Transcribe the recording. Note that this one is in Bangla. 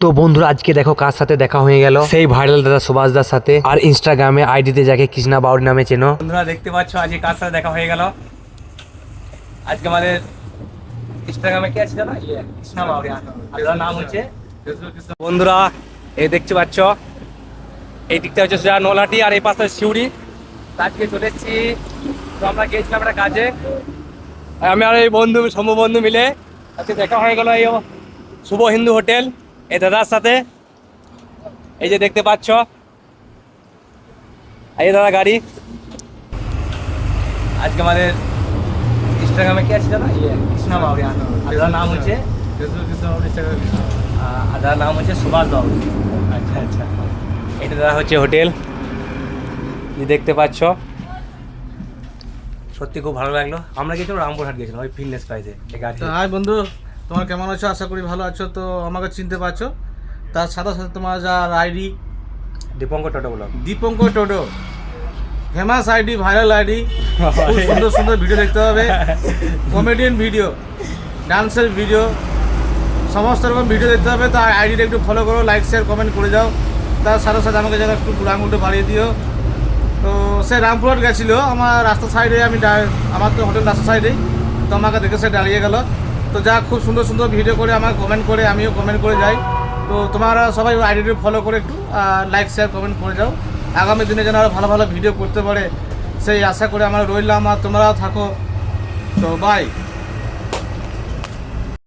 তো বন্ধুরা আজকে দেখো কার সাথে দেখা হয়ে গেল, সেই ভাইরাল দাদা সুভাষ দার সাথে। আর ইনস্টাগ্রামে আইডিতে যাকে কৃষ্ণা বাউরি নামে চেনো। বন্ধুরা দেখতে পাচ্ছ আজকে কার সাথে দেখা হয়ে গেল। আজকে আমাদের ইনস্টাগ্রামে কি আছে জানো, কৃষ্ণা বাউরি, আর নাম হচ্ছে বন্ধুরা এই দেখতে পাচ্ছ এই দিকটা হচ্ছে সোজা নলহাটি আর এই পাশে শিউড়ি। আজকে চলে এসেছি, তো আমরা গিয়েছিলাম একটা কাজে, আমি আর এই বন্ধু সম্ভব বন্ধু মিলে আজকে দেখা হয়ে গেল এই শুভ হিন্দু হোটেল এই দাদার সাথে। এই যে দেখতে পাচ্ছ এই দাদা গাড়ি। আজকে আমাদের ইনস্টাগ্রামে কি আছে জানো, কৃষ্ণা বাউরি, আর দাদার নাম হচ্ছে আর দাদার নাম হচ্ছে সুভাষ বাউরি। আচ্ছা আচ্ছা, এটা দাদা হচ্ছে হোটেল, যে দেখতে পাচ্ছ। সত্যি খুব ভালো লাগলো। আমরা গেছিলাম রামপুরহাট, গেছিলাম ওই ফিটনেস প্রাইজে এই গাড়ি। হাই বন্ধু, তোমার কেমন আছো? আশা করি ভালো আছো। তো আমাকে চিনতে পারছো। তার সাথে সাথে তোমার যার আইডি দীপঙ্কর টোটো ব্লগ, দীপঙ্কর টোটো, ফেমাস আইডি, ভাইরাল আইডি, খুব সুন্দর সুন্দর ভিডিও দেখতে হবে, কমেডিয়ান ভিডিও, ডান্সের ভিডিও, সমস্ত রকম ভিডিও দেখতে হবে। তার আইডিটা একটু ফলো করো, লাইক শেয়ার কমেন্ট করে যাও। তার সাথে সাথে আমাকে যারা একটু আঙুলটা বাড়িয়ে দিও। তো সে রামপুরহাট গেছিলো, আমার রাস্তার সাইডে, আমার তো হোটেল রাস্তার সাইডেই, তো আমাকে দেখে সে দাঁড়িয়ে গেল। তো যা খুব সুন্দর সুন্দর ভিডিও করে আমাকে কমেন্ট করে, আমিও কমেন্ট করে যাই। তো তোমরা সবাই আইডিটি ফলো করে একটু লাইক শেয়ার কমেন্ট করে যাও। আগামী দিনে যেন আরও ভালো ভালো ভিডিও করতে পারে সেই আশা করে আমরা রইলাম। আর তোমরাও থাকো। তো বাই।